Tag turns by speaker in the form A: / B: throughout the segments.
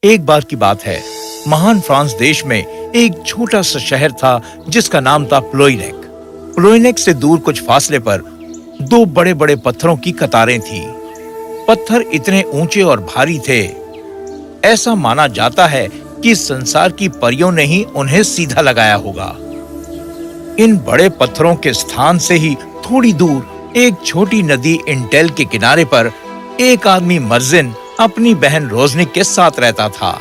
A: एक बार की बात है, महान फ्रांस देश में एक छोटा सा शहर था जिसका नाम था प्लोइनेक। प्लोइनेक से दूर कुछ फासले पर दो बड़े बड़े पत्थरों की कतारें थी। पत्थर इतने ऊंचे और भारी थे, ऐसा माना जाता है कि संसार की परियों ने ही उन्हें सीधा लगाया होगा। इन बड़े पत्थरों के स्थान से ही थोड़ी दूर एक छोटी नदी इंटेल के किनारे पर एक आदमी मर्जिन अपनी बहन रोजनिक के साथ रहता था।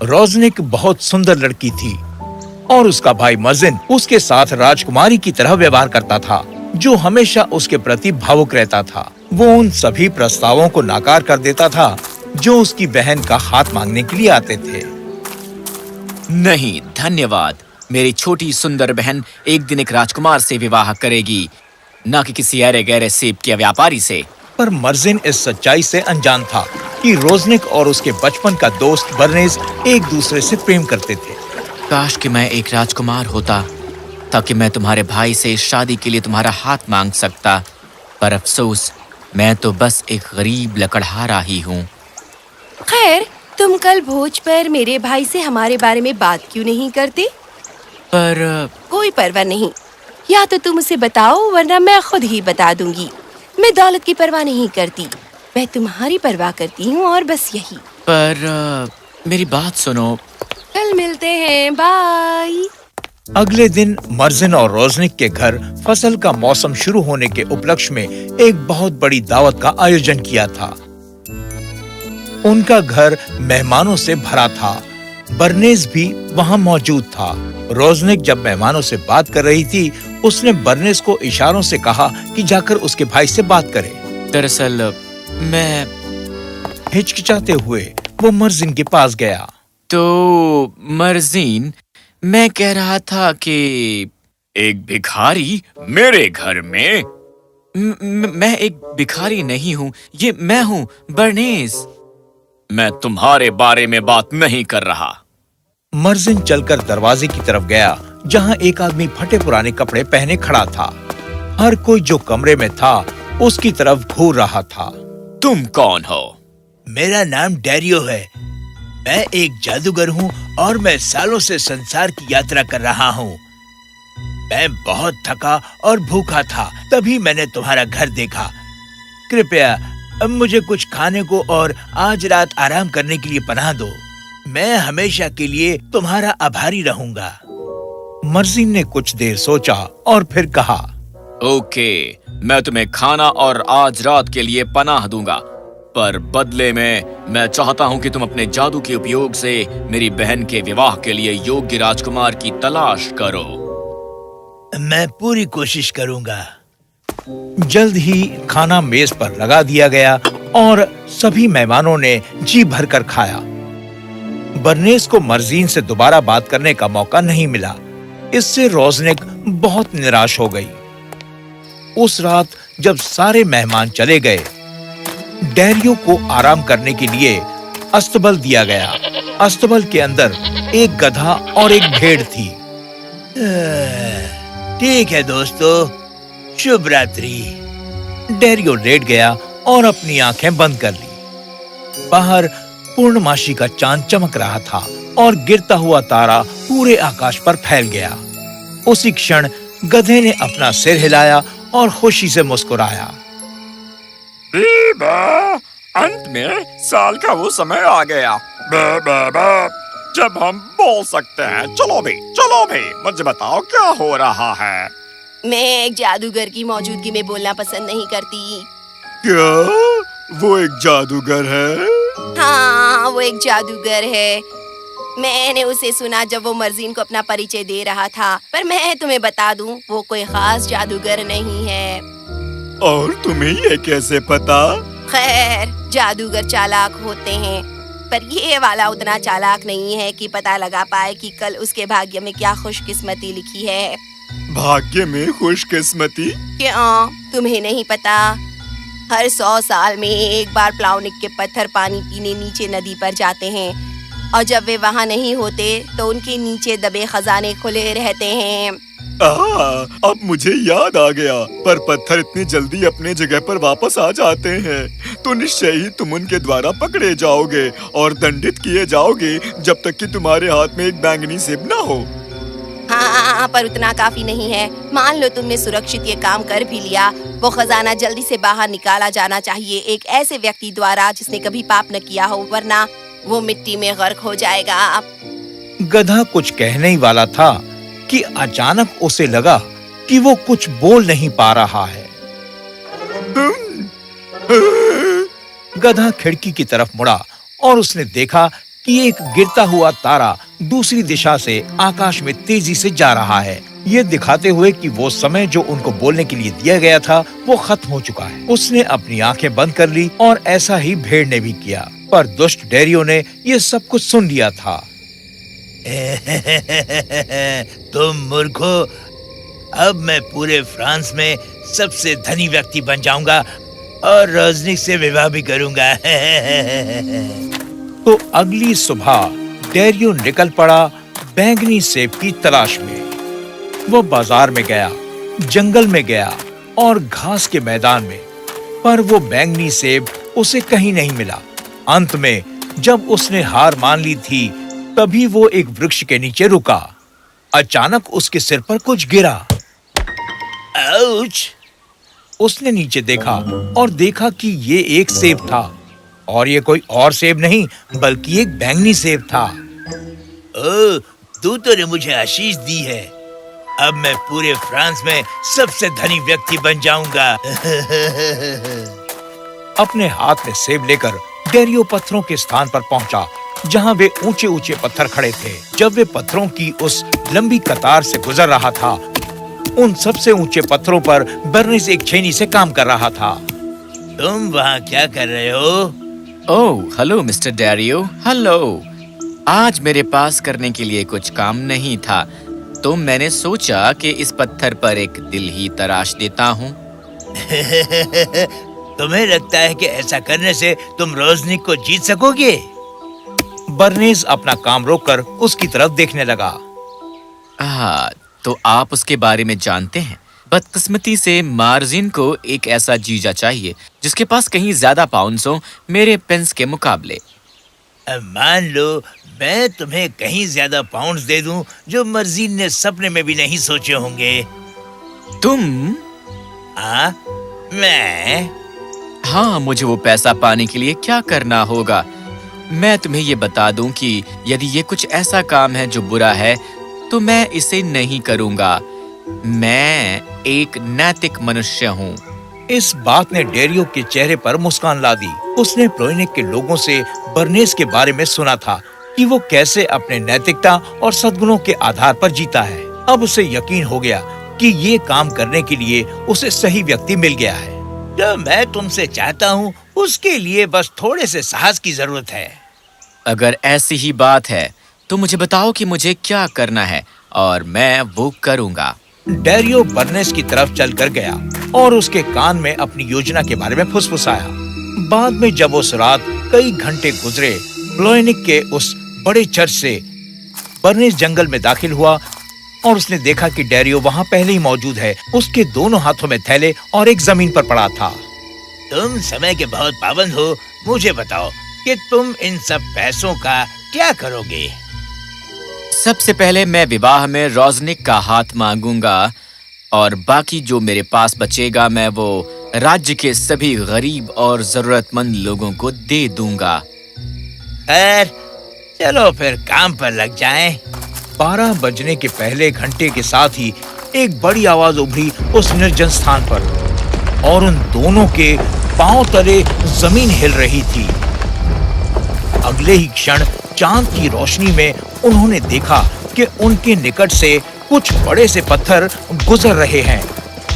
A: रोजनिक बहुत सुंदर लड़की थी और उसका भाई मर्जिन उसके साथ राजकुमारी की तरह व्यवहार करता था, जो हमेशा उसके प्रति भावुक रहता था। वो उन सभी प्रस्तावों को नाकार कर देता था जो उसकी बहन का हाथ मांगने के लिए आते थे।
B: नहीं धन्यवाद, मेरी छोटी सुंदर बहन एक दिन एक राजकुमार से विवाह करेगी, न कि किसी अरे गहरे सेब के व्यापारी से।
A: पर मर्जिन इस सच्चाई से अनजान था कि रोजनिक और उसके बचपन का दोस्त बर्नेस एक दूसरे से प्रेम करते थे।
B: काश कि मैं एक राजकुमार होता, ताकि मैं तुम्हारे भाई से शादी के लिए तुम्हारा हाथ मांग सकता, पर अफसोस मैं तो बस एक गरीब लकड़हारा ही हूँ।
C: खैर, तुम कल भोज पर मेरे भाई से हमारे बारे में बात क्यों नहीं करते?
B: पर
C: कोई परवाह नहीं, या तो तुम उसे बताओ वरना मैं खुद ही बता दूंगी। मैं दौलत की परवाह नहीं करती, मैं तुम्हारी परवाह करती हूँ और बस यही।
B: पर मेरी बात सुनो।
C: कल मिलते हैं, बाय।
A: अगले दिन मर्जिन और रोजनिक के घर फसल का मौसम शुरू होने के उपलक्ष्य में एक बहुत बड़ी दावत का आयोजन किया था। उनका घर मेहमानों से भरा था। बर्नेस भी वहाँ मौजूद था। रोजनिक जब मेहमानों से बात कर रही थी, उसने बर्नेस को इशारों से कहा कि जाकर उसके भाई से बात करे।
B: दरअसल मैं
A: हिचकिचाते हुए वो मर्जिन के पास गया।
B: तो मर्जीन, मैं कह रहा था कि एक भिखारी मेरे घर में। मैं एक भिखारी नहीं हूँ, ये मैं हूँ बर्नेस। मैं तुम्हारे बारे में बात नहीं कर रहा।
A: मर्जिन चलकर दरवाजे की तरफ गया, जहाँ एक आदमी फटे पुराने कपड़े पहने खड़ा था। हर कोई जो कमरे में था उसकी तरफ घूर रहा था।
B: तुम कौन हो?
A: मेरा नाम डैरियो है। मैं एक जादूगर हूँ और मैं सालों से संसार की यात्रा कर रहा हूँ। मैं बहुत थका और भूखा था, तभी मैंने तुम्हारा घर देखा। कृपया अब मुझे कुछ खाने को और आज रात आराम करने के लिए पनाह दो। मैं हमेशा के लिए तुम्हारा आभारी रहूंगा। मर्जिन ने कुछ देर सोचा और फिर कहा,
B: ओके, मैं तुम्हें खाना और आज रात के लिए पनाह दूंगा, पर बदले में मैं चाहता हूँ कि तुम अपने जादू के उपयोग से मेरी बहन के विवाह के लिए योग्य राजकुमार की तलाश करो।
A: मैं पूरी कोशिश करूंगा। जल्द ही खाना मेज पर लगा दिया गया और सभी मेहमानों ने जी भरकर खाया। बर्नेस को मर्जीन से दोबारा बात करने का मौका नहीं मिला। इससे रोजनिक बहुत निराश हो गई। उस रात जब सारे मेहमान चले गए, डैरियो को आराम करने के लिए अस्तबल दिया गया। अस्तबल के अंदर एक गधा और एक भेड़ थी। ठीक है दोस्तों, शुभ रात्रि। डैरियो लेट गया और अपनी आंखें बंद कर ली। बाहर पूर्णमासी का चांद चमक रहा था और गिरता हुआ तारा पूरे आकाश पर फैल गया। उसी क्षण गधे ने अपना सिर हिलाया और खुशी से मुस्कुराया।
D: अंत में साल का वो समय आ गया जब हम बोल सकते हैं। चलो भी, मुझे बताओ क्या हो रहा है।
C: मैं एक जादूगर की मौजूदगी में बोलना पसंद नहीं करती।
D: क्या वो एक जादूगर है?
C: हाँ, वो एक जादूगर है। मैंने उसे सुना जब वो मर्जीन को अपना परिचय दे रहा था, पर मैं तुम्हें बता दूं, वो कोई खास जादूगर नहीं है।
D: और तुम्हें ये कैसे पता?
C: खैर, जादूगर चालाक होते हैं, पर ये वाला उतना चालाक नहीं है कि पता लगा पाए कि कल उसके भाग्य में क्या खुशकिस्मती लिखी है।
D: भाग्य में खुशकिस्मती?
C: क्यों, तुम्हें नहीं पता? हर 100 साल में एक बार प्लावनिक के पत्थर पानी पीने नीचे नदी पर जाते हैं, और जब वे वहाँ नहीं होते तो उनके नीचे दबे खजाने खुले रहते हैं।
D: अब मुझे याद आ गया, पर पत्थर इतनी जल्दी अपने जगह पर वापस आ जाते हैं, तो निश्चय ही तुम उनके द्वारा पकड़े जाओगे और दंडित किए जाओगे जब तक कि तुम्हारे हाथ में एक बैंगनी सेब ना हो।
C: हाँ, पर उतना काफी नहीं है। मान लो तुमने सुरक्षित ये काम कर भी लिया, वो खजाना जल्दी से बाहर निकाला जाना चाहिए एक ऐसे व्यक्ति द्वारा जिसने कभी पाप न किया हो, वरना वो मिट्टी में गर्क हो जाएगा।
A: गधा कुछ कहने ही वाला था कि अचानक उसे लगा कि वो कुछ बोल नहीं पा रहा है। गधा खिड़की की तरफ मुड़ा और उसने देखा कि एक गिरता हुआ तारा दूसरी दिशा से आकाश में तेजी से जा रहा है, ये दिखाते हुए कि वो समय जो उनको बोलने के लिए दिया गया था वो खत्म हो चुका है। उसने अपनी आंखें बंद कर ली और ऐसा ही भेड़ ने भी किया, पर दुष्ट डैरियो ने ये सब कुछ सुन लिया था।
E: तुम मूर्खो, अब मैं पूरे फ्रांस में सबसे धनी व्यक्ति बन जाऊंगा और रोजनी से विवाह भी करूंगा।
A: तो अगली सुबह डैरियो निकल पड़ा बैंगनी सेब की तलाश में। वो बाजार में गया, जंगल में गया और घास के मैदान में, पर वो बैंगनी सेब उसे कहीं नहीं मिला। अंत में जब उसने हार मान ली थी, तभी वो एक वृक्ष के नीचे रुका। अचानक उसके सिर पर कुछ गिरा।
E: आउच!
A: उसने नीचे देखा और देखा कि ये एक सेब था, और ये कोई और सेब नहीं बल्कि एक बैंगनी सेब था।
E: ओह, तू ने मुझे आशीष दी है। अब मैं पूरे फ्रांस में सबसे धनी व्यक्ति बन जाऊंगा।
A: अपने हाथ में सेब लेकर डैरियो पत्थरों के स्थान पर पहुंचा जहां वे ऊंचे ऊंचे पत्थर खड़े थे। जब वे पत्थरों की उस लंबी कतार से गुजर रहा था, उन सबसे ऊंचे पत्थरों पर बर्निस एक छेनी से काम कर रहा था।
E: तुम वहाँ क्या कर रहे हो?
B: ओह, हेलो मिस्टर डैरियो। हेलो। आज मेरे पास करने के लिए कुछ काम नहीं था, तो मैंने सोचा कि इस पत्थर पर एक दिल ही तराश देता हूँ।
E: तुम्हें लगता है कि ऐसा करने से तुम रोजनी को जीत सकोगे?
A: बर्निस अपना काम रोककर उसकी तरफ देखने लगा।
B: हाँ, तो आप उसके बारे में जानते हैं। बदकिस्मती से मार्जिन को एक ऐसा जीजा चाहिए जिसके पास कहीं ज्यादा पाउंड्स हो मेरे पेंस के मुकाबले।
E: मान लो मैं तुम्हें कहीं ज्यादा पाउंड्स दे दूं जो मर्जीन ने सपने में भी नहीं सोचे होंगे।
B: तुम?
E: हाँ, मैं?
B: हाँ, मुझे वो पैसा पाने के लिए क्या करना होगा? मैं तुम्हें ये बता दूं कि यदि ये कुछ ऐसा काम है जो बुरा है, तो मैं इसे नहीं करूंगा। मैं एक नैतिक मनुष्य हूँ।
A: इस बात ने डैरियो के चेहरे पर मुस्कान ला दी। उसने प्लोइनेक के लोगों से बर्निस के बारे में सुना था कि वो कैसे अपने नैतिकता और सद्गुणों के आधार पर जीता है। अब उसे यकीन हो गया कि ये काम करने के लिए उसे सही व्यक्ति मिल गया है।
E: जो मैं तुमसे चाहता हूँ उसके लिए बस थोड़े से साहस की जरूरत है।
B: अगर ऐसी ही बात है तो मुझे बताओ कि मुझे क्या करना है और मैं वो करूंगा।
A: डैरियो बर्निस की तरफ चलकर गया और उसके कान में अपनी योजना के बारे में फुसफुसाया। बाद में जब उस रात कई घंटे गुजरे, प्लोइनेक के उस बड़े चर्च से बर्निस जंगल में दाखिल हुआ और उसने देखा कि डैरियो वहाँ पहले ही मौजूद है। उसके दोनों हाथों में थैले और एक जमीन पर पड़ा था।
E: तुम समय के बहुत पाबंद हो। मुझे बताओ कि तुम इन सब पैसों का क्या करोगे?
B: सबसे पहले मैं विवाह में रोजनिक का हाथ मांगूंगा और बाकी जो मेरे पास बचेगा मैं वो राज्य के सभी गरीब और जरूरतमंद लोगों को दे दूंगा।
E: खैर, चलो फिर काम पर लग जाएं।
A: 12 बजने के पहले घंटे के साथ ही एक बड़ी आवाज उभरी उस निर्जन स्थान पर और उन दोनों के पांव तले जमीन हिल रही थी। अगले ही क्षण चांद की रोशनी में उन्होंने देखा कि उनके निकट से कुछ बड़े से पत्थर गुजर रहे हैं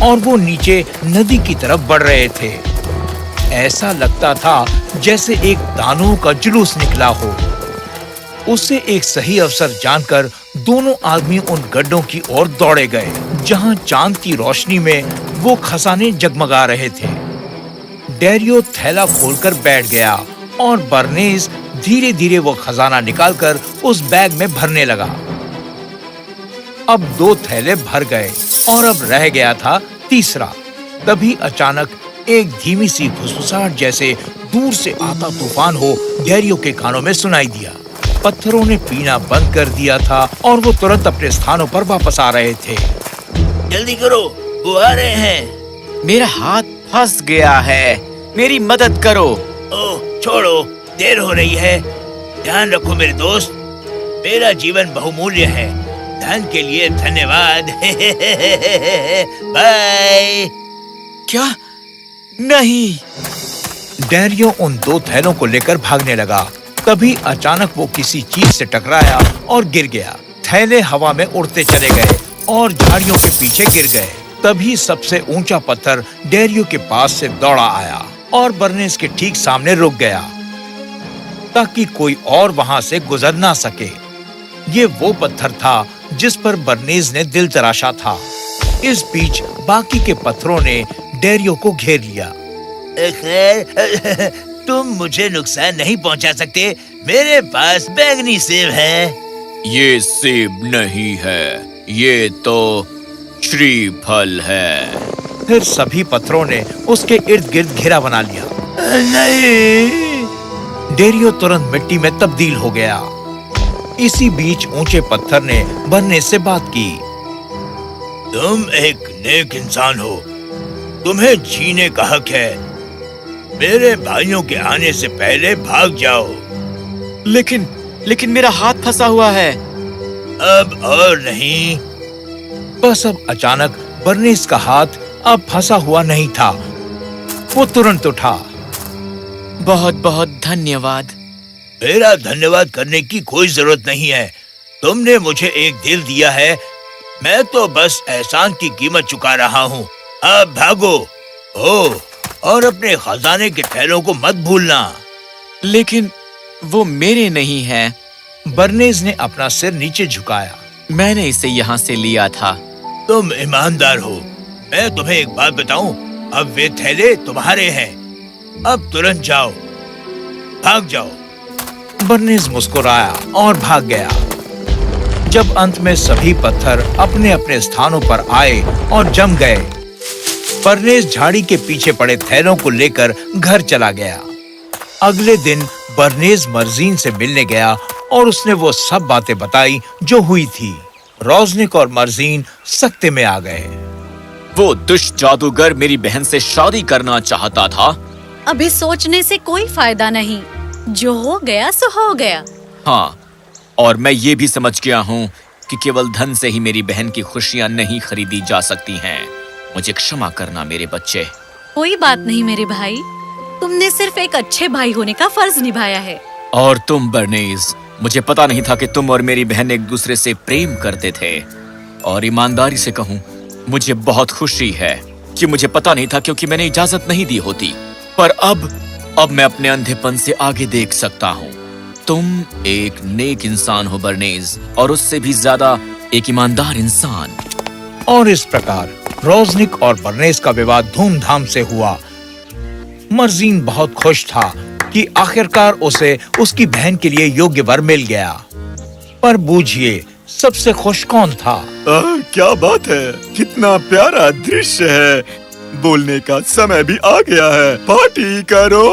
A: और वो नीचे नदी की तरफ बढ़ रहे थे। ऐसा लगता था जैसे एक दानव का जुलूस निकला हो। उसे एक सही अवसर जानकर दोनों आदमी उन गड्ढों की ओर दौड़े गए जहां चांद की रोशनी में वो खजाने जगमगा रहे थे। डैरियो थैला खोलकर बैठ गया और बर्निस धीरे धीरे वो खजाना निकालकर उस बैग में भरने लगा। अब 2 थैले भर गए और अब रह गया था तीसरा। तभी अचानक एक धीमी सी फुसफुसाहट जैसे दूर से आता तूफान हो डेरियो के कानों में सुनाई दिया। पत्थरों ने पीना बंद कर दिया था और वो तुरंत अपने स्थानों पर वापस आ रहे थे।
E: जल्दी करो, वो आ रहे हैं।
B: मेरा हाथ फंस गया है, मेरी मदद करो।
E: ओह छोड़ो, देर हो रही है। ध्यान रखो मेरे दोस्त, मेरा जीवन बहुमूल्य है। धन के लिए धन्यवाद। बाय।
B: क्या? नहीं।
A: डेरियो उन 2 थैलों को लेकर भागने लगा। तभी अचानक वो किसी चीज से टकराया और गिर गया। थैले हवा में उड़ते चले गए और झाड़ियों के पीछे गिर गए। तभी सबसे ऊंचा पत्थर डेरियो के पास से दौड़ा आया और बर्नेस के ठीक सामने रुक गया ताकि कोई और वहां से गुजर ना सके। ये वो पत्थर था जिस पर बर्नेस ने दिल तराशा था। इस बीच बाकी के पत्थरों ने डेरियो को घेर लिया।
E: खैर, तुम मुझे नुकसान नहीं पहुंचा सकते। मेरे पास बैंगनी सेब है।
B: ये सेब नहीं है, ये तो श्रीफल है।
A: फिर सभी पत्थरों ने उसके इर्द गिर्द घेरा बना लिया।
E: नहीं।
A: डेरियो तुरंत मिट्टी में तब्दील हो गया। इसी बीच ऊंचे पत्थर ने बर्नेस से बात की।
E: तुम एक नेक इंसान हो, तुम्हें जीने का हक है। मेरे भाइयों के आने से पहले भाग जाओ।
B: लेकिन मेरा हाथ फंसा हुआ है।
E: अब और नहीं।
A: बस अब अचानक बर्नेस का हाथ अब फंसा हुआ नहीं था। वो तुरंत उठा।
B: बहुत बहुत धन्यवाद।
E: मेरा धन्यवाद करने की कोई जरूरत नहीं है। तुमने मुझे एक दिल दिया है, मैं तो बस एहसान की कीमत चुका रहा हूँ। अब भागो। ओह, और अपने खजाने के थैलों को मत भूलना।
B: लेकिन वो मेरे नहीं हैं।
A: बर्नेस ने अपना सिर नीचे झुकाया।
B: मैंने इसे यहाँ से लिया था।
E: तुम ईमानदार हो। मैं तुम्हें एक बात बताऊं, अब वे थैले तुम्हारे हैं। अब तुरंत जाओ, भाग जाओ।
A: बर्नेस मुस्कुराया और भाग गया। जब अंत में सभी पत्थर अपने अपने स्थानों पर आए और जम गए, बर्नेस झाड़ी के पीछे पड़े थैलों को लेकर घर चला गया। अगले दिन बर्नेस मर्जीन से मिलने गया और उसने वो सब बातें बताई जो हुई थी। रोज़निक और मर्जीन सख्ते में आ गए।
B: वो दुष्ट जादूगर मेरी बहन से शादी करना चाहता था।
F: अभी सोचने से कोई फायदा नहीं। जो हो गया सो हो गया।
B: हाँ, और मैं ये भी समझ गया हूँ कि केवल धन से ही मेरी बहन की खुशियाँ नहीं खरीदी जा सकती हैं। मुझे क्षमा करना मेरे बच्चे।
F: कोई बात नहीं मेरे भाई, तुमने सिर्फ एक अच्छे भाई होने का फर्ज निभाया है।
B: और तुम बर्नेस, मुझे पता नहीं था कि तुम और मेरी बहन एक दूसरे से प्रेम करते थे। और ईमानदारी से कहूँ, मुझे बहुत खुशी है कि मुझे पता नहीं था, क्योंकि मैंने इजाजत नहीं दी होती। पर अब मैं अपने अंधेपन से आगे देख सकता हूँ। तुम एक नेक इंसान हो बर्नेस, और उससे भी ज्यादा एक ईमानदार इंसान।
A: और इस प्रकार रोज़निक और बर्नेस का विवाह धूमधाम से हुआ। मर्जीन बहुत खुश था कि आखिरकार उसे उसकी बहन के लिए योग्य वर मिल गया। पर बूझिए, सबसे खुश कौन था?
D: क्या बात है, कितना प्यारा दृश्य है। बोलने का समय भी आ गया है। पार्टी करो।